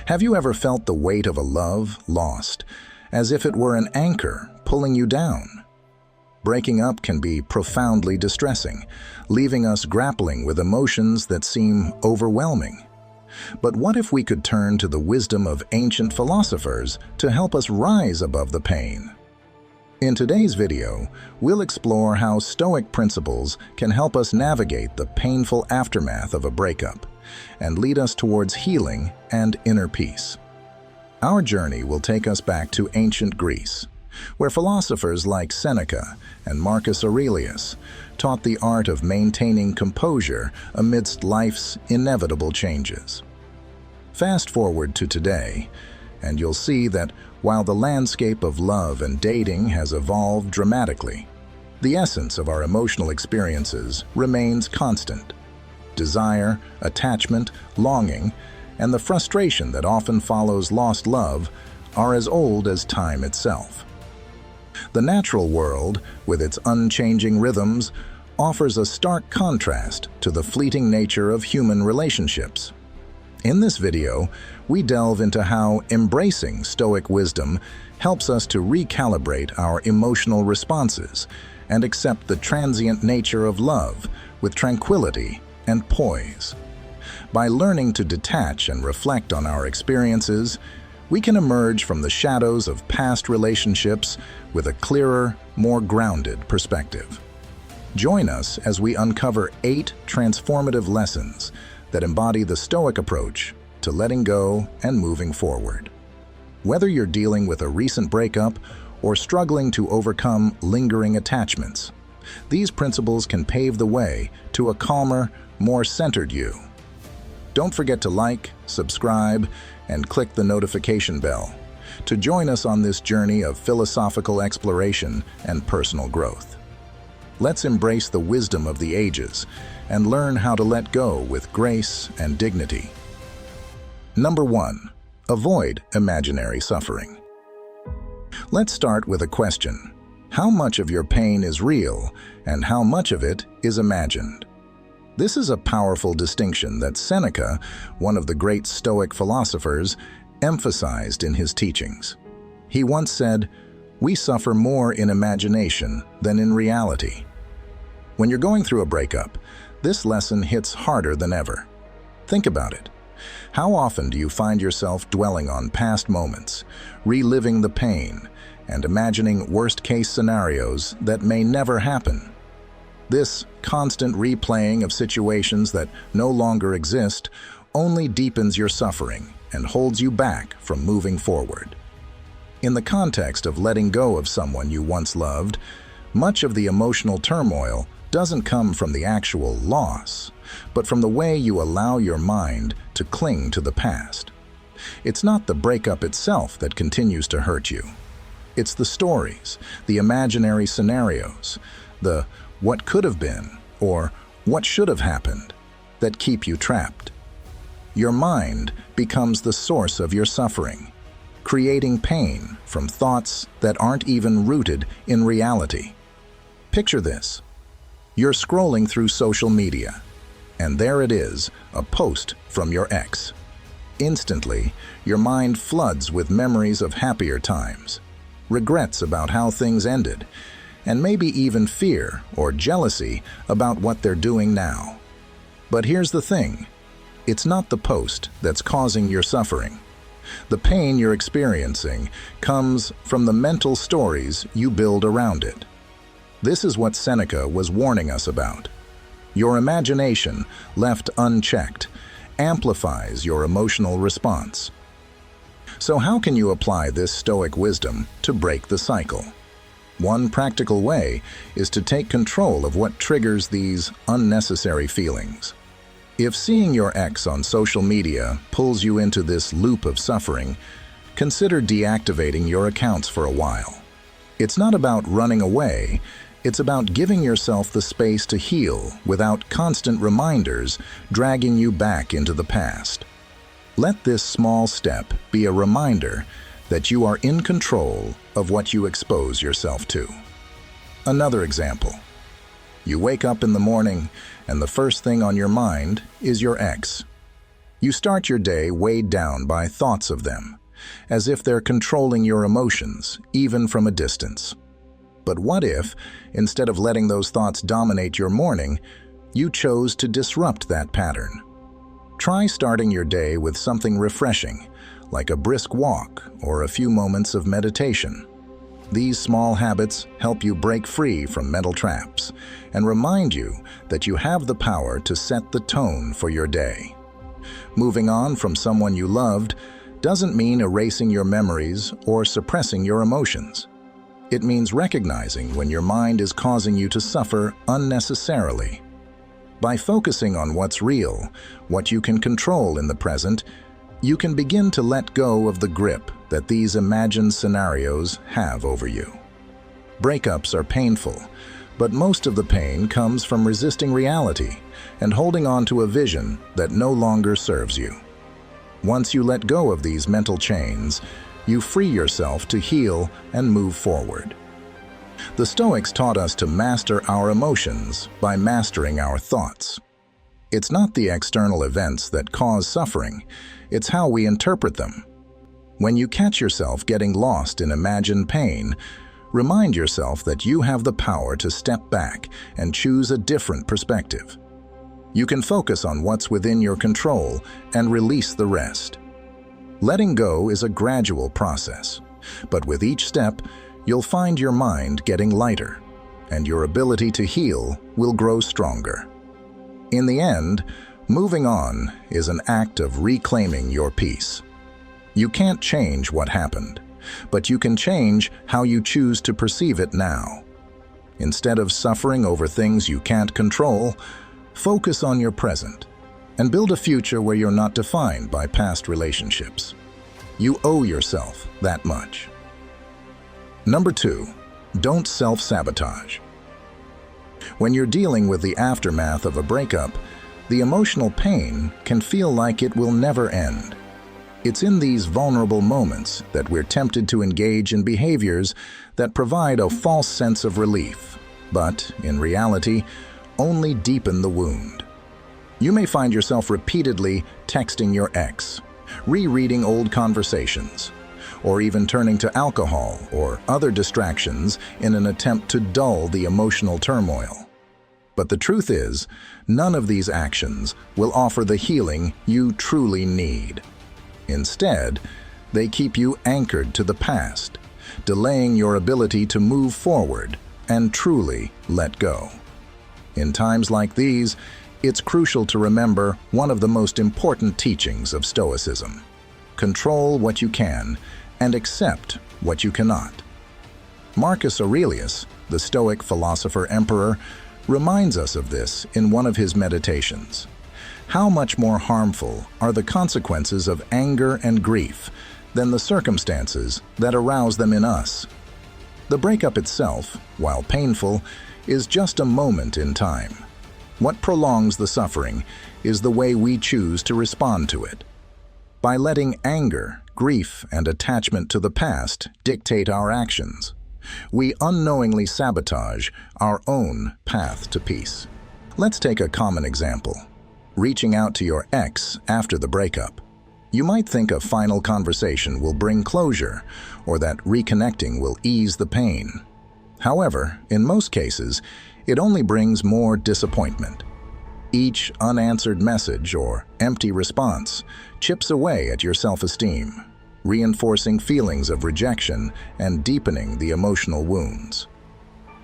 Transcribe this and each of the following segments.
Have you ever felt the weight of a love lost, as if it were an anchor pulling you down? Breaking up can be profoundly distressing, leaving us grappling with emotions that seem overwhelming. But what if we could turn to the wisdom of ancient philosophers to help us rise above the pain? In today's video, we'll explore how Stoic principles can help us navigate the painful aftermath of a breakup and lead us towards healing and inner peace. Our journey will take us back to ancient Greece, where philosophers like Seneca and Marcus Aurelius taught the art of maintaining composure amidst life's inevitable changes. Fast forward to today, and you'll see that while the landscape of love and dating has evolved dramatically, the essence of our emotional experiences remains constant. Desire, attachment, longing, and the frustration that often follows lost love are as old as time itself. The natural world, with its unchanging rhythms, offers a stark contrast to the fleeting nature of human relationships. In this video, we delve into how embracing Stoic wisdom helps us to recalibrate our emotional responses and accept the transient nature of love with tranquility and poise. By learning to detach and reflect on our experiences, we can emerge from the shadows of past relationships with a clearer, more grounded perspective. Join us as we uncover 8 transformative lessons that embody the Stoic approach to letting go and moving forward. Whether you're dealing with a recent breakup or struggling to overcome lingering attachments, these principles can pave the way to a calmer, more centered you. Don't forget to like, subscribe, and click the notification bell to join us on this journey of philosophical exploration and personal growth. Let's embrace the wisdom of the ages and learn how to let go with grace and dignity. Number 1. Avoid imaginary suffering. Let's start with a question. How much of your pain is real and how much of it is imagined? This is a powerful distinction that Seneca, one of the great Stoic philosophers, emphasized in his teachings. He once said, "We suffer more in imagination than in reality." When you're going through a breakup, this lesson hits harder than ever. Think about it. How often do you find yourself dwelling on past moments, reliving the pain, and imagining worst-case scenarios that may never happen? This constant replaying of situations that no longer exist only deepens your suffering and holds you back from moving forward. In the context of letting go of someone you once loved, much of the emotional turmoil doesn't come from the actual loss, but from the way you allow your mind to cling to the past. It's not the breakup itself that continues to hurt you. It's the stories, the imaginary scenarios, the what could have been or what should have happened that keep you trapped. Your mind becomes the source of your suffering, creating pain from thoughts that aren't even rooted in reality. Picture this. You're scrolling through social media, and there it is, a post from your ex. Instantly, your mind floods with memories of happier times, regrets about how things ended, and maybe even fear or jealousy about what they're doing now. But here's the thing. It's not the post that's causing your suffering. The pain you're experiencing comes from the mental stories you build around it. This is what Seneca was warning us about. Your imagination, left unchecked, amplifies your emotional response. So how can you apply this Stoic wisdom to break the cycle? One practical way is to take control of what triggers these unnecessary feelings. If seeing your ex on social media pulls you into this loop of suffering, consider deactivating your accounts for a while. It's not about running away. It's about giving yourself the space to heal without constant reminders dragging you back into the past. Let this small step be a reminder that you are in control of what you expose yourself to. Another example. You wake up in the morning and the first thing on your mind is your ex. You start your day weighed down by thoughts of them, as if they're controlling your emotions, even from a distance. But what if, instead of letting those thoughts dominate your morning, you chose to disrupt that pattern? Try starting your day with something refreshing, like a brisk walk or a few moments of meditation. These small habits help you break free from mental traps and remind you that you have the power to set the tone for your day. Moving on from someone you loved doesn't mean erasing your memories or suppressing your emotions. It means recognizing when your mind is causing you to suffer unnecessarily. By focusing on what's real, what you can control in the present, you can begin to let go of the grip that these imagined scenarios have over you. Breakups are painful, but most of the pain comes from resisting reality and holding on to a vision that no longer serves you. Once you let go of these mental chains, you free yourself to heal and move forward. The Stoics taught us to master our emotions by mastering our thoughts. It's not the external events that cause suffering, it's how we interpret them. When you catch yourself getting lost in imagined pain, remind yourself that you have the power to step back and choose a different perspective. You can focus on what's within your control and release the rest. Letting go is a gradual process, but with each step, you'll find your mind getting lighter, and your ability to heal will grow stronger. In the end, moving on is an act of reclaiming your peace. You can't change what happened, but you can change how you choose to perceive it now. Instead of suffering over things you can't control, focus on your present and build a future where you're not defined by past relationships. You owe yourself that much. Number 2, don't self-sabotage. When you're dealing with the aftermath of a breakup, the emotional pain can feel like it will never end. It's in these vulnerable moments that we're tempted to engage in behaviors that provide a false sense of relief, but, in reality, only deepen the wound. You may find yourself repeatedly texting your ex, rereading old conversations, or even turning to alcohol or other distractions in an attempt to dull the emotional turmoil. But the truth is, none of these actions will offer the healing you truly need. Instead, they keep you anchored to the past, delaying your ability to move forward and truly let go. In times like these, it's crucial to remember one of the most important teachings of Stoicism: control what you can and accept what you cannot. Marcus Aurelius, the Stoic philosopher-emperor, reminds us of this in one of his meditations. How much more harmful are the consequences of anger and grief than the circumstances that arouse them in us? The breakup itself, while painful, is just a moment in time. What prolongs the suffering is the way we choose to respond to it. By letting anger, grief, and attachment to the past dictate our actions, we unknowingly sabotage our own path to peace. Let's take a common example: reaching out to your ex after the breakup. You might think a final conversation will bring closure, or that reconnecting will ease the pain. However, in most cases, it only brings more disappointment. Each unanswered message or empty response chips away at your self-esteem, reinforcing feelings of rejection and deepening the emotional wounds.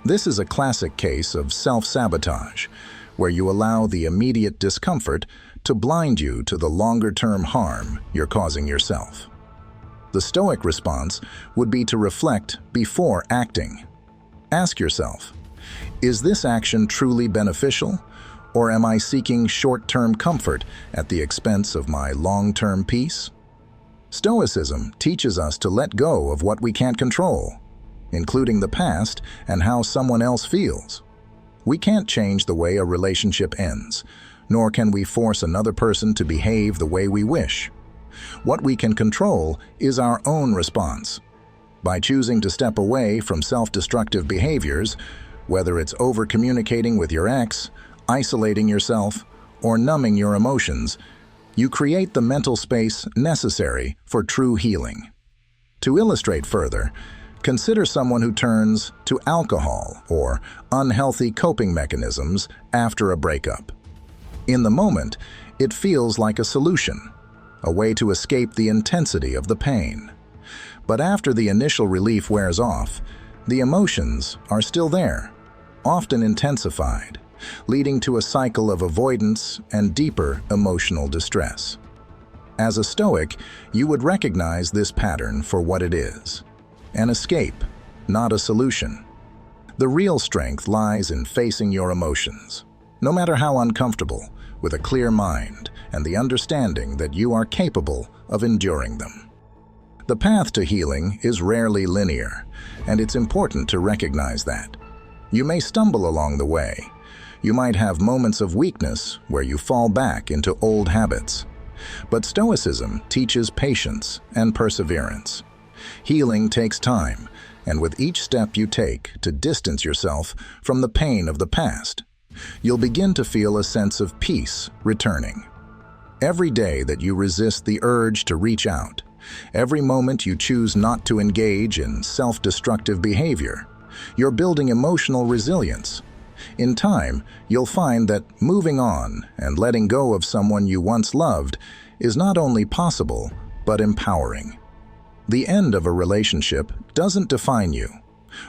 This is a classic case of self-sabotage, where you allow the immediate discomfort to blind you to the longer-term harm you're causing yourself. The Stoic response would be to reflect before acting. Ask yourself, is this action truly beneficial, or am I seeking short-term comfort at the expense of my long-term peace? Stoicism teaches us to let go of what we can't control, including the past and how someone else feels. We can't change the way a relationship ends, nor can we force another person to behave the way we wish. What we can control is our own response. By choosing to step away from self-destructive behaviors, whether it's over-communicating with your ex, isolating yourself, or numbing your emotions, You create the mental space necessary for true healing. To illustrate further, consider someone who turns to alcohol or unhealthy coping mechanisms after a breakup. In the moment, it feels like a solution, a way to escape the intensity of the pain. But after the initial relief wears off, the emotions are still there, often intensified, leading to a cycle of avoidance and deeper emotional distress. As a Stoic, you would recognize this pattern for what it is: an escape, not a solution. The real strength lies in facing your emotions, no matter how uncomfortable, with a clear mind and the understanding that you are capable of enduring them. The path to healing is rarely linear, and it's important to recognize that. You may stumble along the way. You might have moments of weakness where you fall back into old habits. But Stoicism teaches patience and perseverance. Healing takes time, and with each step you take to distance yourself from the pain of the past, you'll begin to feel a sense of peace returning. Every day that you resist the urge to reach out, every moment you choose not to engage in self-destructive behavior, you're building emotional resilience. In time, you'll find that moving on and letting go of someone you once loved is not only possible, but empowering. The end of a relationship doesn't define you.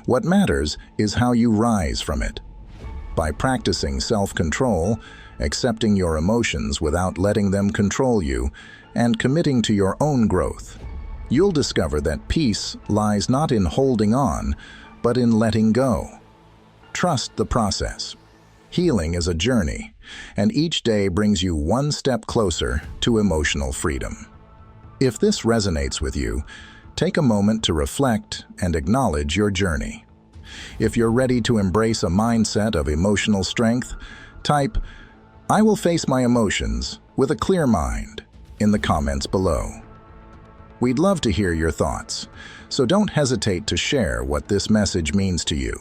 What matters is how you rise from it. By practicing self-control, accepting your emotions without letting them control you, and committing to your own growth, you'll discover that peace lies not in holding on, but in letting go. Trust the process. Healing is a journey, and each day brings you one step closer to emotional freedom. If this resonates with you, take a moment to reflect and acknowledge your journey. If you're ready to embrace a mindset of emotional strength, type, "I will face my emotions with a clear mind," in the comments below. We'd love to hear your thoughts, so don't hesitate to share what this message means to you.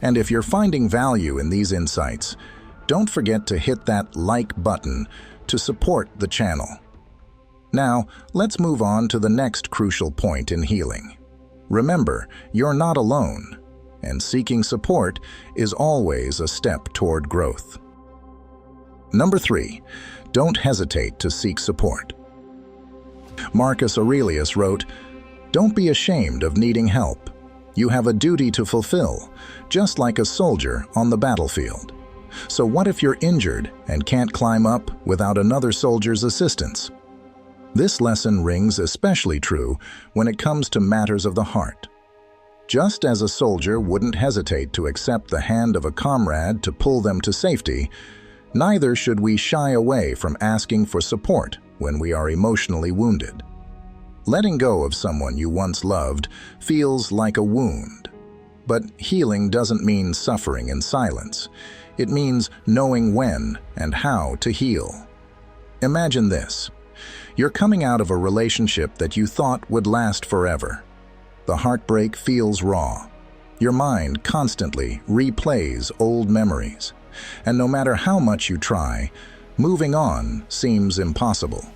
And if you're finding value in these insights, don't forget to hit that like button to support the channel. Now, let's move on to the next crucial point in healing. Remember, you're not alone, and seeking support is always a step toward growth. Number 3, don't hesitate to seek support. Marcus Aurelius wrote, "Don't be ashamed of needing help. You have a duty to fulfill, just like a soldier on the battlefield. So what if you're injured and can't climb up without another soldier's assistance?" This lesson rings especially true when it comes to matters of the heart. Just as a soldier wouldn't hesitate to accept the hand of a comrade to pull them to safety, neither should we shy away from asking for support when we are emotionally wounded. Letting go of someone you once loved feels like a wound. But healing doesn't mean suffering in silence. It means knowing when and how to heal. Imagine this. You're coming out of a relationship that you thought would last forever. The heartbreak feels raw. Your mind constantly replays old memories. And no matter how much you try, moving on seems impossible.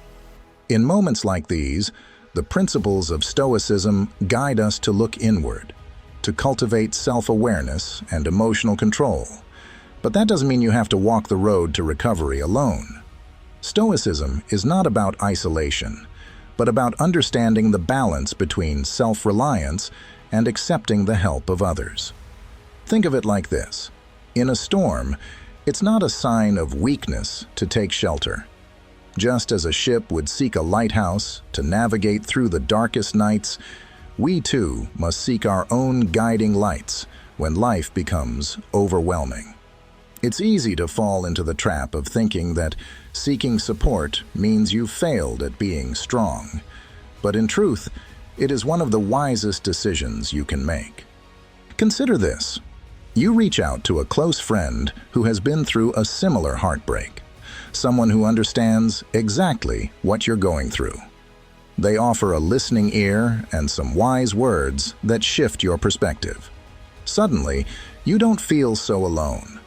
In moments like these, the principles of Stoicism guide us to look inward, to cultivate self-awareness and emotional control. But that doesn't mean you have to walk the road to recovery alone. Stoicism is not about isolation, but about understanding the balance between self-reliance and accepting the help of others. Think of it like this. In a storm, it's not a sign of weakness to take shelter. Just as a ship would seek a lighthouse to navigate through the darkest nights, we too must seek our own guiding lights when life becomes overwhelming. It's easy to fall into the trap of thinking that seeking support means you've failed at being strong. But in truth, it is one of the wisest decisions you can make. Consider this. You reach out to a close friend who has been through a similar heartbreak, someone who understands exactly what you're going through. They offer a listening ear and some wise words that shift your perspective. Suddenly, you don't feel so alone.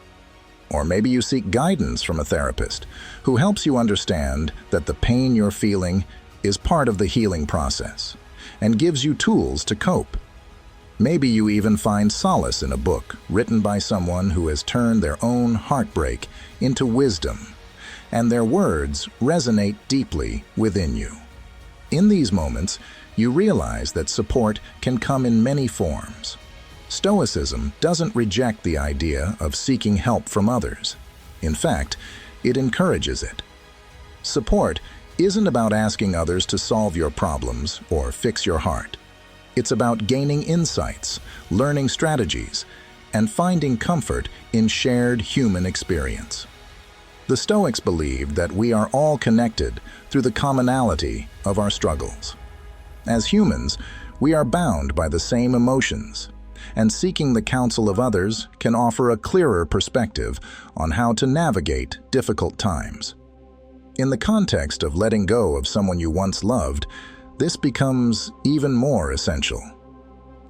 Or maybe you seek guidance from a therapist who helps you understand that the pain you're feeling is part of the healing process and gives you tools to cope. Maybe you even find solace in a book written by someone who has turned their own heartbreak into wisdom, and their words resonate deeply within you. In these moments, you realize that support can come in many forms. Stoicism doesn't reject the idea of seeking help from others. In fact, it encourages it. Support isn't about asking others to solve your problems or fix your heart. It's about gaining insights, learning strategies, and finding comfort in shared human experience. The Stoics believed that we are all connected through the commonality of our struggles. As humans, we are bound by the same emotions, and seeking the counsel of others can offer a clearer perspective on how to navigate difficult times. In the context of letting go of someone you once loved, this becomes even more essential.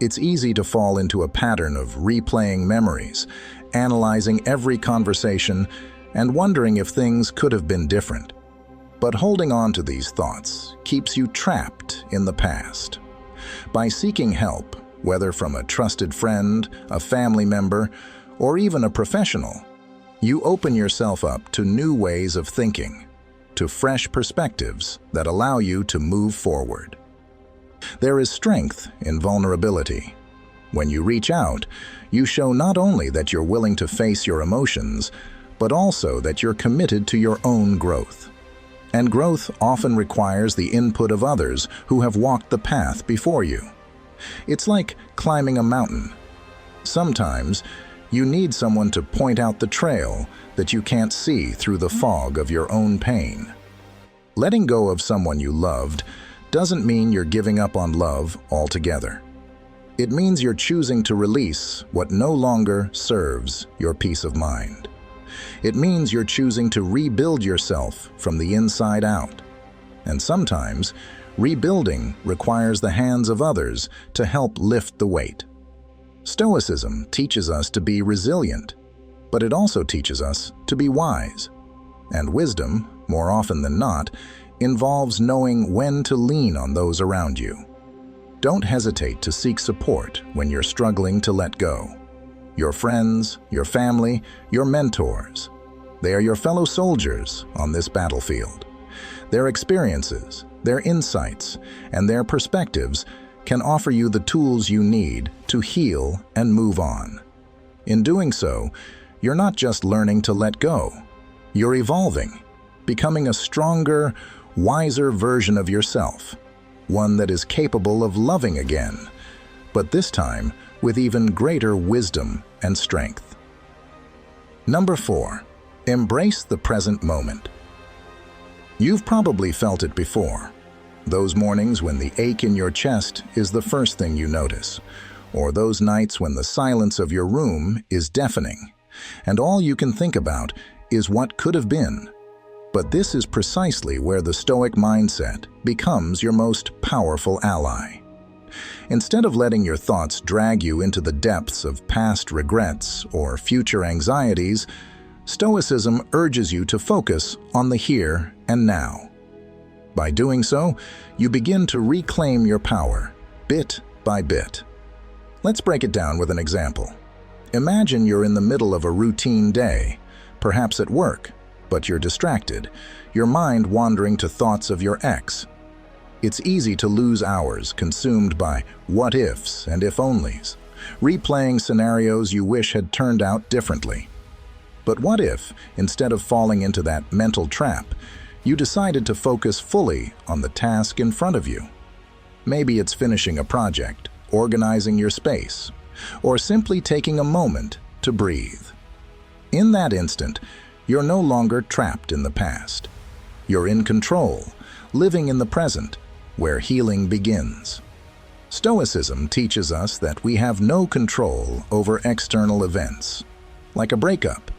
It's easy to fall into a pattern of replaying memories, analyzing every conversation, and wondering if things could have been different. But holding on to these thoughts keeps you trapped in the past. By seeking help, whether from a trusted friend, a family member, or even a professional, you open yourself up to new ways of thinking, to fresh perspectives that allow you to move forward. There is strength in vulnerability. When you reach out, you show not only that you're willing to face your emotions, but also that you're committed to your own growth. And growth often requires the input of others who have walked the path before you. It's like climbing a mountain. Sometimes, you need someone to point out the trail that you can't see through the fog of your own pain. Letting go of someone you loved doesn't mean you're giving up on love altogether. It means you're choosing to release what no longer serves your peace of mind. It means you're choosing to rebuild yourself from the inside out. And sometimes, rebuilding requires the hands of others to help lift the weight. Stoicism teaches us to be resilient, but it also teaches us to be wise. And wisdom, more often than not, involves knowing when to lean on those around you. Don't hesitate to seek support when you're struggling to let go. Your friends, your family, your mentors. They are your fellow soldiers on this battlefield. Their experiences, their insights, and their perspectives can offer you the tools you need to heal and move on. In doing so, you're not just learning to let go. You're evolving, becoming a stronger, wiser version of yourself, one that is capable of loving again, but this time with even greater wisdom and strength. Number 4, embrace the present moment. You've probably felt it before. Those mornings when the ache in your chest is the first thing you notice, or those nights when the silence of your room is deafening, and all you can think about is what could have been. But this is precisely where the Stoic mindset becomes your most powerful ally. Instead of letting your thoughts drag you into the depths of past regrets or future anxieties, Stoicism urges you to focus on the here and now. By doing so, you begin to reclaim your power, bit by bit. Let's break it down with an example. Imagine you're in the middle of a routine day, perhaps at work, but you're distracted, your mind wandering to thoughts of your ex. It's easy to lose hours consumed by what-ifs and if-onlys, replaying scenarios you wish had turned out differently. But what if, instead of falling into that mental trap, you decided to focus fully on the task in front of you? Maybe it's finishing a project, organizing your space, or simply taking a moment to breathe. In that instant, you're no longer trapped in the past. You're in control, living in the present, where healing begins. Stoicism teaches us that we have no control over external events, like a breakup,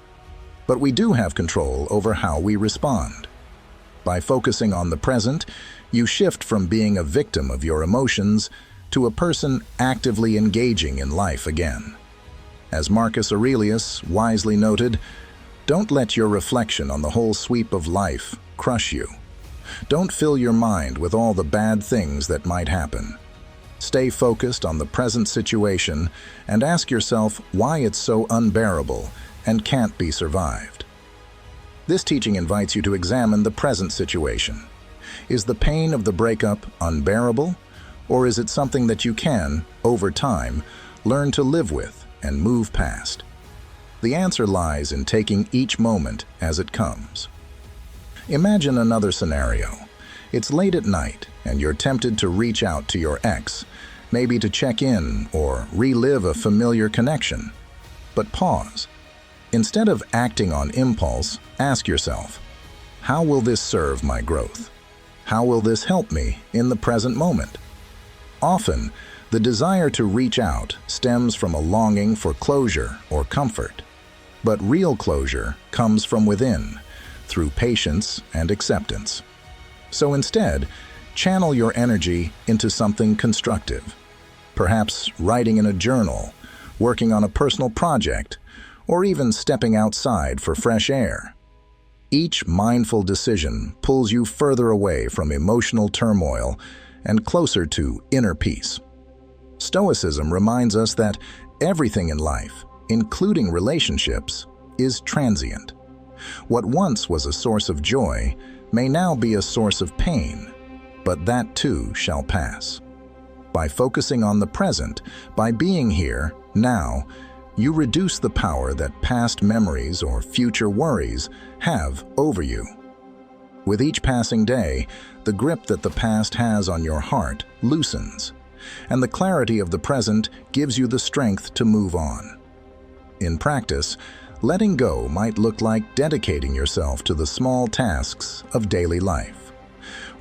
but we do have control over how we respond. By focusing on the present, you shift from being a victim of your emotions to a person actively engaging in life again. As Marcus Aurelius wisely noted, Don't let your reflection on the whole sweep of life crush you. Don't fill your mind with all the bad things that might happen. Stay focused on the present situation and ask yourself why it's so unbearable and can't be survived. This teaching invites you to examine the present situation. Is the pain of the breakup unbearable, or is it something that you can, over time, learn to live with and move past? The answer lies in taking each moment as it comes. Imagine another scenario. It's late at night and you're tempted to reach out to your ex, maybe to check in or relive a familiar connection. But pause. Instead of acting on impulse, ask yourself, how will this serve my growth? How will this help me in the present moment? Often, the desire to reach out stems from a longing for closure or comfort. But real closure comes from within, through patience and acceptance. So instead, channel your energy into something constructive. Perhaps writing in a journal, working on a personal project, or even stepping outside for fresh air. Each mindful decision pulls you further away from emotional turmoil and closer to inner peace. Stoicism reminds us that everything in life, including relationships, is transient. What once was a source of joy may now be a source of pain, but that too shall pass. By focusing on the present, by being here, now, you reduce the power that past memories or future worries have over you. With each passing day, the grip that the past has on your heart loosens, and the clarity of the present gives you the strength to move on. In practice, letting go might look like dedicating yourself to the small tasks of daily life.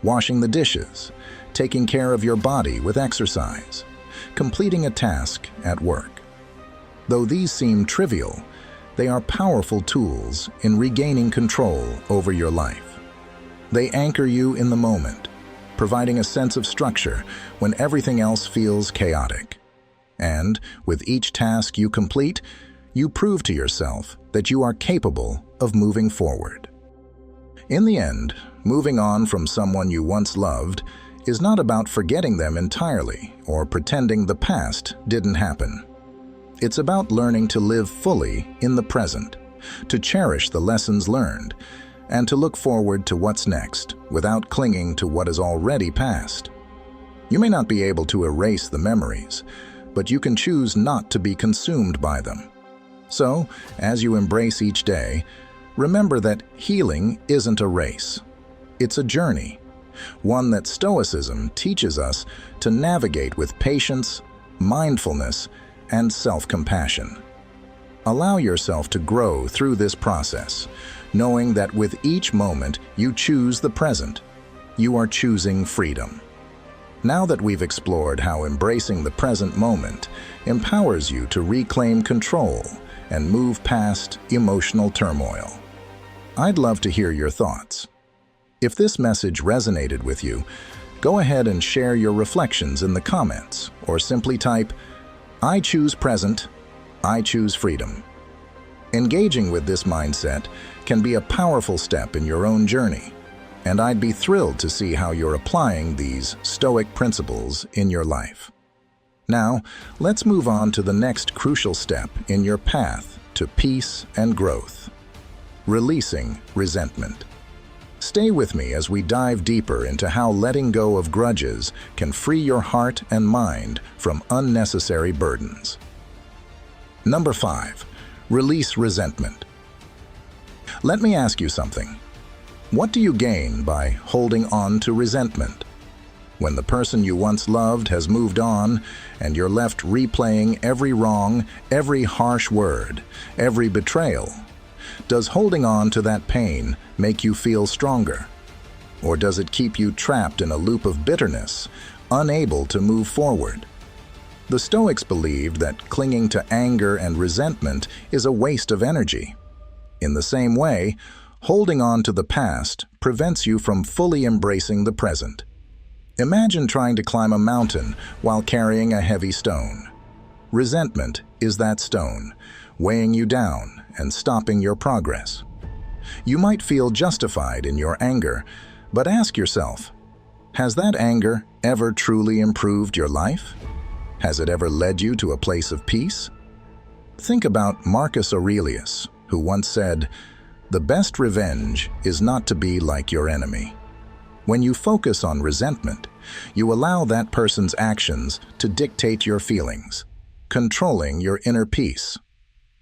Washing the dishes, taking care of your body with exercise, completing a task at work. Though these seem trivial, they are powerful tools in regaining control over your life. They anchor you in the moment, providing a sense of structure when everything else feels chaotic. And with each task you complete, you prove to yourself that you are capable of moving forward. In the end, moving on from someone you once loved is not about forgetting them entirely or pretending the past didn't happen. It's about learning to live fully in the present, to cherish the lessons learned, and to look forward to what's next without clinging to what is already past. You may not be able to erase the memories, but you can choose not to be consumed by them. So, as you embrace each day, remember that healing isn't a race. It's a journey, one that Stoicism teaches us to navigate with patience, mindfulness, and self-compassion. Allow yourself to grow through this process, knowing that with each moment you choose the present, you are choosing freedom. Now that we've explored how embracing the present moment empowers you to reclaim control and move past emotional turmoil, I'd love to hear your thoughts. If this message resonated with you, go ahead and share your reflections in the comments, or simply type, "I choose present, I choose freedom." Engaging with this mindset can be a powerful step in your own journey, and I'd be thrilled to see how you're applying these Stoic principles in your life. Now, let's move on to the next crucial step in your path to peace and growth: releasing resentment. Stay with me as we dive deeper into how letting go of grudges can free your heart and mind from unnecessary burdens. Number 5. Release resentment. Let me ask you something. What do you gain by holding on to resentment? When the person you once loved has moved on and you're left replaying every wrong, every harsh word, every betrayal, does holding on to that pain make you feel stronger? Or does it keep you trapped in a loop of bitterness, unable to move forward? The Stoics believed that clinging to anger and resentment is a waste of energy. In the same way, holding on to the past prevents you from fully embracing the present. Imagine trying to climb a mountain while carrying a heavy stone. Resentment is that stone, weighing you down and stopping your progress. You might feel justified in your anger, but ask yourself, has that anger ever truly improved your life? Has it ever led you to a place of peace? Think about Marcus Aurelius, who once said, "The best revenge is not to be like your enemy." When you focus on resentment, you allow that person's actions to dictate your feelings, controlling your inner peace.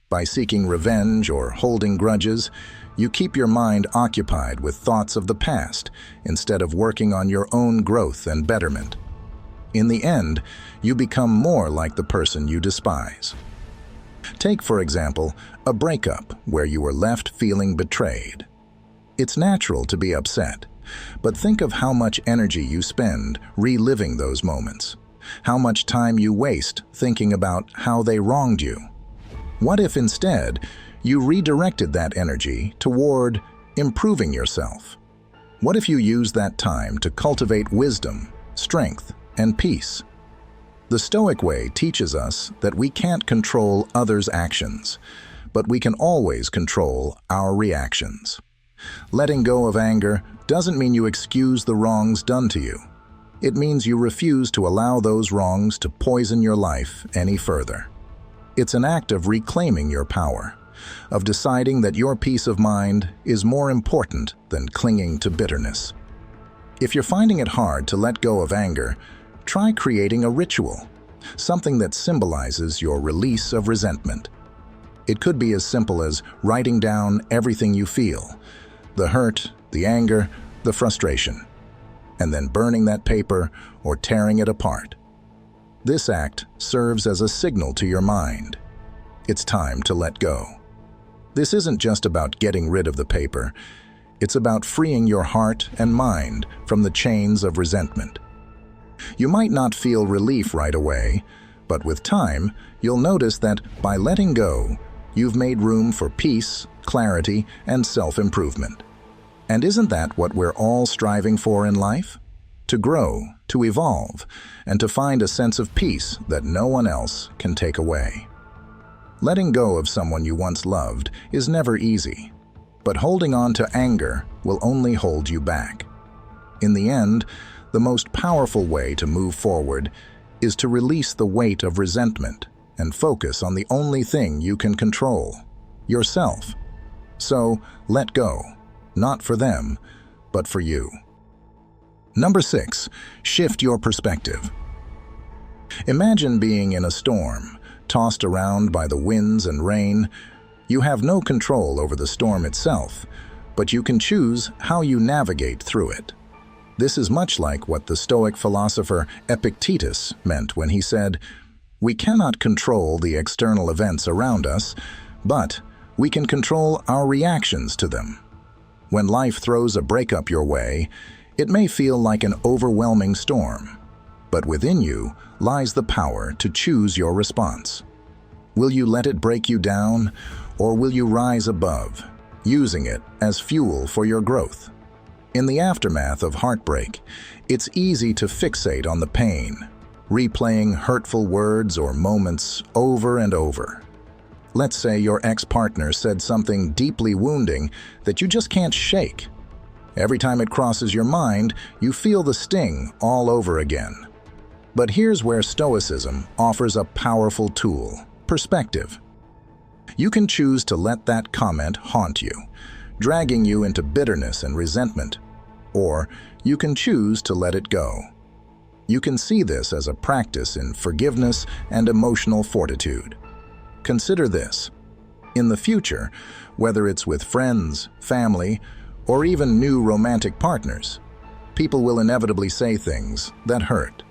By seeking revenge or holding grudges, you keep your mind occupied with thoughts of the past instead of working on your own growth and betterment. In the end, you become more like the person you despise. Take, for example, a breakup where you were left feeling betrayed. It's natural to be upset, but think of how much energy you spend reliving those moments, how much time you waste thinking about how they wronged you. What if instead you redirected that energy toward improving yourself? What if you used that time to cultivate wisdom, strength, and peace? The Stoic way teaches us that we can't control others' actions, but we can always control our reactions. Letting go of anger doesn't mean you excuse the wrongs done to you. It means you refuse to allow those wrongs to poison your life any further. It's an act of reclaiming your power, of deciding that your peace of mind is more important than clinging to bitterness. If you're finding it hard to let go of anger, try creating a ritual, something that symbolizes your release of resentment. It could be as simple as writing down everything you feel, the hurt, the anger, the frustration, and then burning that paper or tearing it apart. This act serves as a signal to your mind. It's time to let go. This isn't just about getting rid of the paper. It's about freeing your heart and mind from the chains of resentment. You might not feel relief right away, but with time, you'll notice that by letting go, you've made room for peace, clarity, and self-improvement. And isn't that what we're all striving for in life? To grow, to evolve, and to find a sense of peace that no one else can take away. Letting go of someone you once loved is never easy, but holding on to anger will only hold you back. In the end, the most powerful way to move forward is to release the weight of resentment and focus on the only thing you can control, yourself. So, let go, not for them, but for you. Number 6, shift your perspective. Imagine being in a storm, tossed around by the winds and rain. You have no control over the storm itself, but you can choose how you navigate through it. This is much like what the Stoic philosopher Epictetus meant when he said, "We cannot control the external events around us, but we can control our reactions to them." When life throws a breakup your way, it may feel like an overwhelming storm, but within you lies the power to choose your response. Will you let it break you down, or will you rise above, using it as fuel for your growth? In the aftermath of heartbreak, it's easy to fixate on the pain, replaying hurtful words or moments over and over. Let's say your ex-partner said something deeply wounding that you just can't shake. Every time it crosses your mind, you feel the sting all over again. But here's where Stoicism offers a powerful tool: perspective. You can choose to let that comment haunt you, dragging you into bitterness and resentment, or you can choose to let it go. You can see this as a practice in forgiveness and emotional fortitude. Consider this. In the future, whether it's with friends, family, or even new romantic partners, people will inevitably say things that hurt.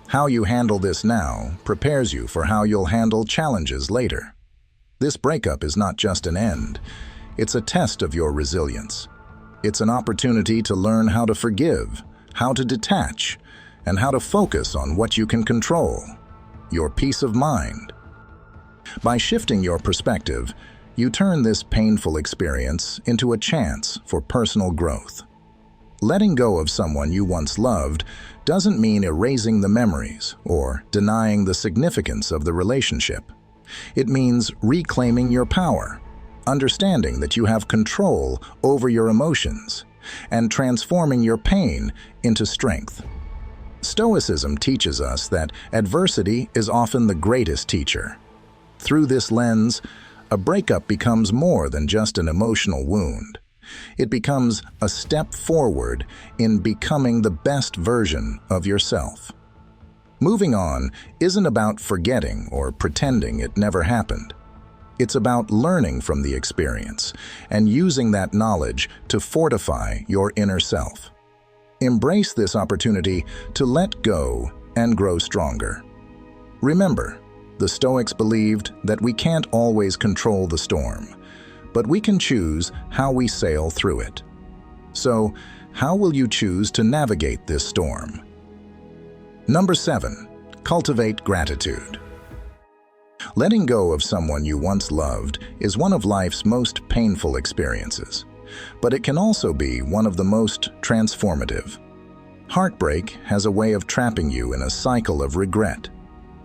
How you handle this now prepares you for how you'll handle challenges later. This breakup is not just an end. It's a test of your resilience. It's an opportunity to learn how to forgive, how to detach, and how to focus on what you can control: your peace of mind. By shifting your perspective, you turn this painful experience into a chance for personal growth. Letting go of someone you once loved doesn't mean erasing the memories or denying the significance of the relationship. It means reclaiming your power, understanding that you have control over your emotions, and transforming your pain into strength. Stoicism teaches us that adversity is often the greatest teacher. Through this lens, a breakup becomes more than just an emotional wound. It becomes a step forward in becoming the best version of yourself. Moving on isn't about forgetting or pretending it never happened. It's about learning from the experience and using that knowledge to fortify your inner self. Embrace this opportunity to let go and grow stronger. Remember, the Stoics believed that we can't always control the storm, but we can choose how we sail through it. So, how will you choose to navigate this storm? Number 7, cultivate gratitude. Letting go of someone you once loved is one of life's most painful experiences, but it can also be one of the most transformative. Heartbreak has a way of trapping you in a cycle of regret,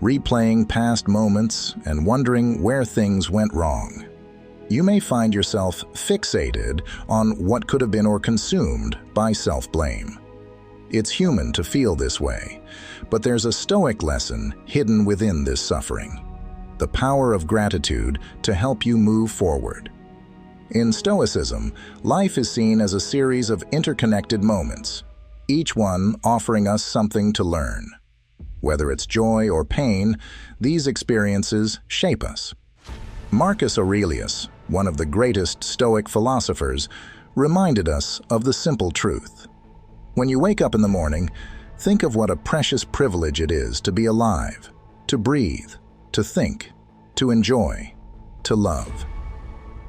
replaying past moments and wondering where things went wrong. You may find yourself fixated on what could have been or consumed by self-blame. It's human to feel this way, but there's a Stoic lesson hidden within this suffering: the power of gratitude to help you move forward. In Stoicism, life is seen as a series of interconnected moments, each one offering us something to learn. Whether it's joy or pain, these experiences shape us. Marcus Aurelius, one of the greatest Stoic philosophers, reminded us of the simple truth. When you wake up in the morning, think of what a precious privilege it is to be alive, to breathe, to think, to enjoy, to love.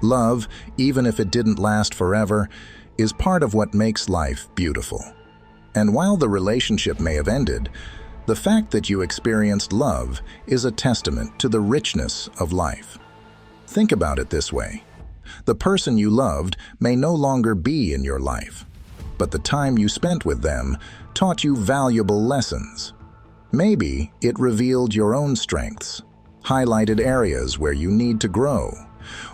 Love, even if it didn't last forever, is part of what makes life beautiful. And while the relationship may have ended, the fact that you experienced love is a testament to the richness of life. Think about it this way: the person you loved may no longer be in your life, but the time you spent with them taught you valuable lessons. Maybe it revealed your own strengths, highlighted areas where you need to grow,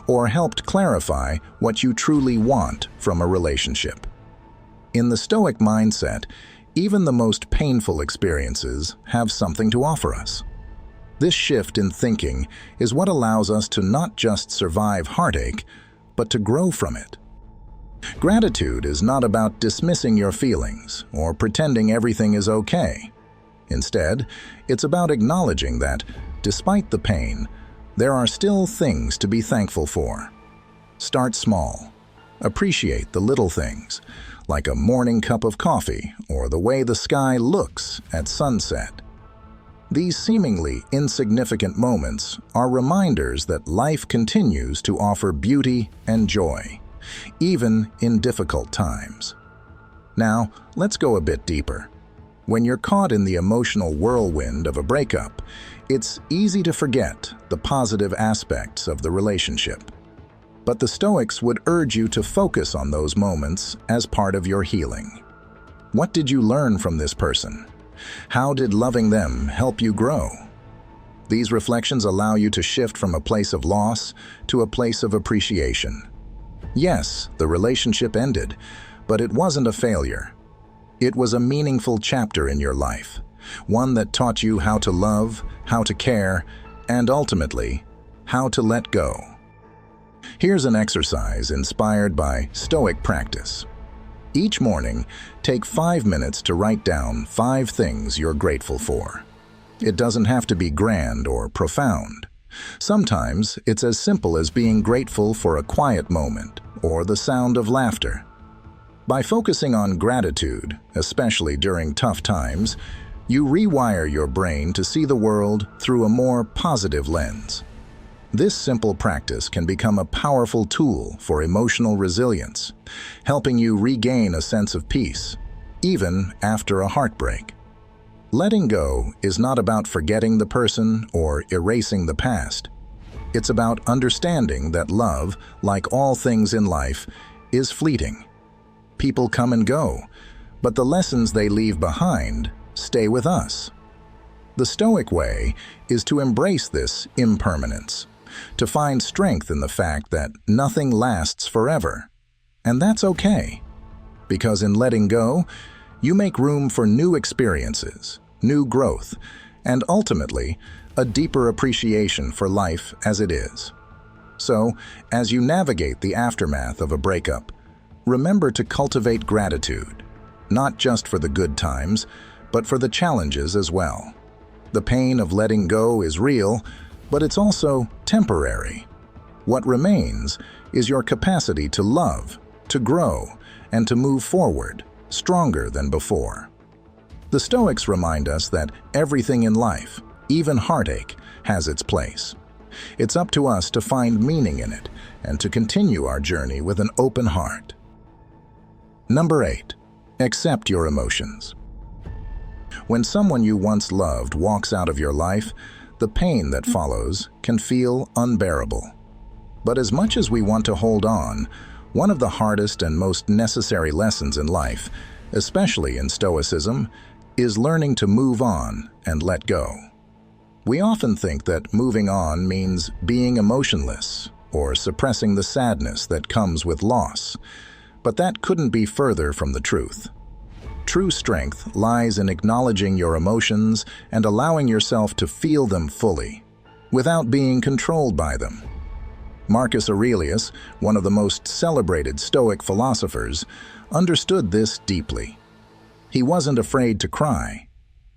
or helped clarify what you truly want from a relationship. In the Stoic mindset, even the most painful experiences have something to offer us. This shift in thinking is what allows us to not just survive heartache, but to grow from it. Gratitude is not about dismissing your feelings or pretending everything is okay. Instead, it's about acknowledging that, despite the pain, there are still things to be thankful for. Start small. Appreciate the little things, like a morning cup of coffee or the way the sky looks at sunset. These seemingly insignificant moments are reminders that life continues to offer beauty and joy, even in difficult times. Now, let's go a bit deeper. When you're caught in the emotional whirlwind of a breakup, it's easy to forget the positive aspects of the relationship. But the Stoics would urge you to focus on those moments as part of your healing. What did you learn from this person? How did loving them help you grow? These reflections allow you to shift from a place of loss to a place of appreciation. Yes, the relationship ended, but it wasn't a failure. It was a meaningful chapter in your life, one that taught you how to love, how to care, and ultimately, how to let go. Here's an exercise inspired by Stoic practice. Each morning, take 5 minutes to write down 5 things you're grateful for. It doesn't have to be grand or profound. Sometimes it's as simple as being grateful for a quiet moment or the sound of laughter. By focusing on gratitude, especially during tough times, you rewire your brain to see the world through a more positive lens. This simple practice can become a powerful tool for emotional resilience, helping you regain a sense of peace, even after a heartbreak. Letting go is not about forgetting the person or erasing the past. It's about understanding that love, like all things in life, is fleeting. People come and go, but the lessons they leave behind stay with us. The Stoic way is to embrace this impermanence, to find strength in the fact that nothing lasts forever. And that's okay, because in letting go, you make room for new experiences, new growth, and ultimately, a deeper appreciation for life as it is. So, as you navigate the aftermath of a breakup, remember to cultivate gratitude, not just for the good times, but for the challenges as well. The pain of letting go is real, but it's also temporary. What remains is your capacity to love, to grow, and to move forward, stronger than before. The Stoics remind us that everything in life, even heartache, has its place. It's up to us to find meaning in it and to continue our journey with an open heart. Number 8. Accept your emotions. When someone you once loved walks out of your life, the pain that follows can feel unbearable. But as much as we want to hold on, one of the hardest and most necessary lessons in life, especially in Stoicism, is learning to move on and let go. We often think that moving on means being emotionless or suppressing the sadness that comes with loss, but that couldn't be further from the truth. True strength lies in acknowledging your emotions and allowing yourself to feel them fully, without being controlled by them. Marcus Aurelius, one of the most celebrated Stoic philosophers, understood this deeply. He wasn't afraid to cry.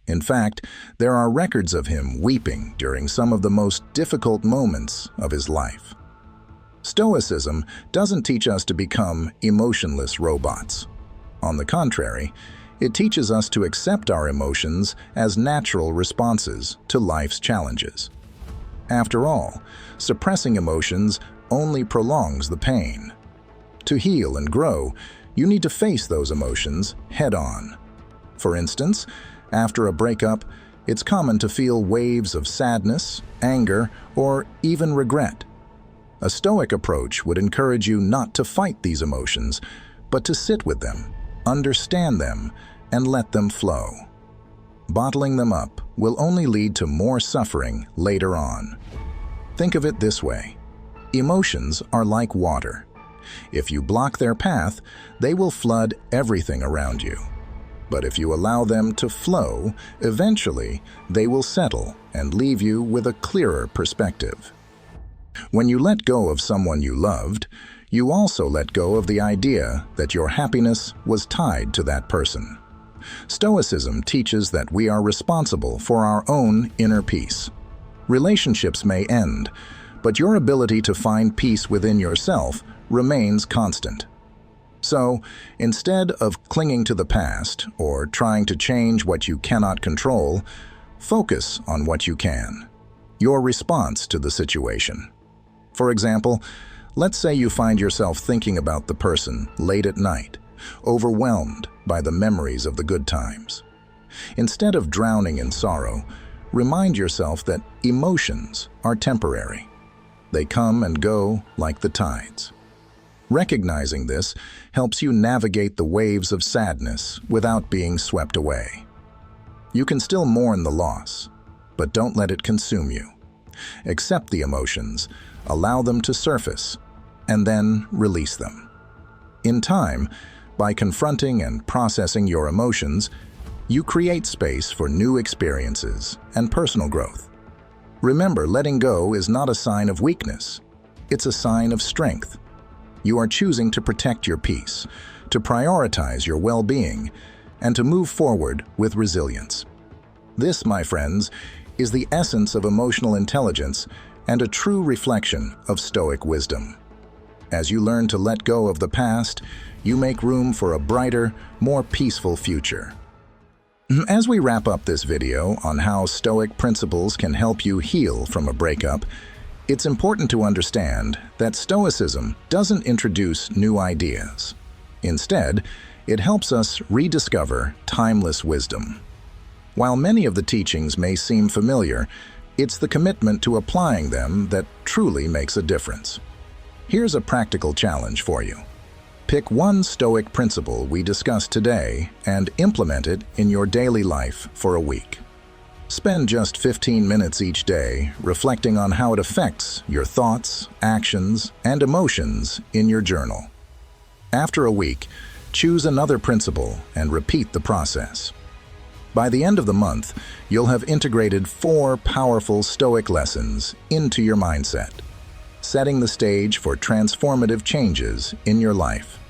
In fact, there are records of him weeping during some of the most difficult moments of his life. Stoicism doesn't teach us to become emotionless robots. On the contrary, it teaches us to accept our emotions as natural responses to life's challenges. After all, suppressing emotions only prolongs the pain. To heal and grow, you need to face those emotions head-on. For instance, after a breakup, it's common to feel waves of sadness, anger, or even regret. A Stoic approach would encourage you not to fight these emotions, but to sit with them, understand them, and let them flow. Bottling them up will only lead to more suffering later on. Think of it this way. Emotions are like water. If you block their path, they will flood everything around you. But if you allow them to flow, eventually they will settle and leave you with a clearer perspective. When you let go of someone you loved, you also let go of the idea that your happiness was tied to that person. Stoicism teaches that we are responsible for our own inner peace. Relationships may end, but your ability to find peace within yourself remains constant. So, instead of clinging to the past or trying to change what you cannot control, focus on what you can, your response to the situation. For example, let's say you find yourself thinking about the person late at night, overwhelmed by the memories of the good times. Instead of drowning in sorrow, remind yourself that emotions are temporary. They come and go like the tides. Recognizing this helps you navigate the waves of sadness without being swept away. You can still mourn the loss, but don't let it consume you. Accept the emotions, allow them to surface, and then release them. In time, by confronting and processing your emotions, you create space for new experiences and personal growth. Remember, letting go is not a sign of weakness. It's a sign of strength. You are choosing to protect your peace, to prioritize your well-being, and to move forward with resilience. This, my friends, is the essence of emotional intelligence and a true reflection of Stoic wisdom. As you learn to let go of the past, you make room for a brighter, more peaceful future. As we wrap up this video on how Stoic principles can help you heal from a breakup, it's important to understand that Stoicism doesn't introduce new ideas. Instead, it helps us rediscover timeless wisdom. While many of the teachings may seem familiar, it's the commitment to applying them that truly makes a difference. Here's a practical challenge for you. Pick one Stoic principle we discussed today and implement it in your daily life for a week. Spend just 15 minutes each day reflecting on how it affects your thoughts, actions, and emotions in your journal. After a week, choose another principle and repeat the process. By the end of the month, you'll have integrated 4 powerful Stoic lessons into your mindset, setting the stage for transformative changes in your life.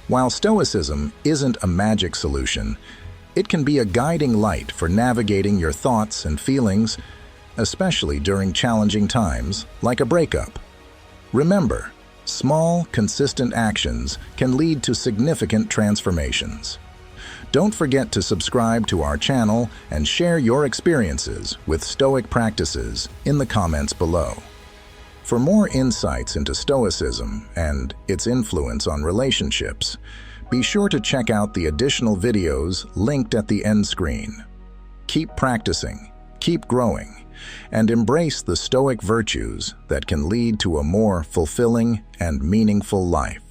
While Stoicism isn't a magic solution, it can be a guiding light for navigating your thoughts and feelings, especially during challenging times like a breakup. Remember, small, consistent actions can lead to significant transformations. Don't forget to subscribe to our channel and share your experiences with Stoic practices in the comments below. For more insights into Stoicism and its influence on relationships, be sure to check out the additional videos linked at the end screen. Keep practicing, keep growing, and embrace the Stoic virtues that can lead to a more fulfilling and meaningful life.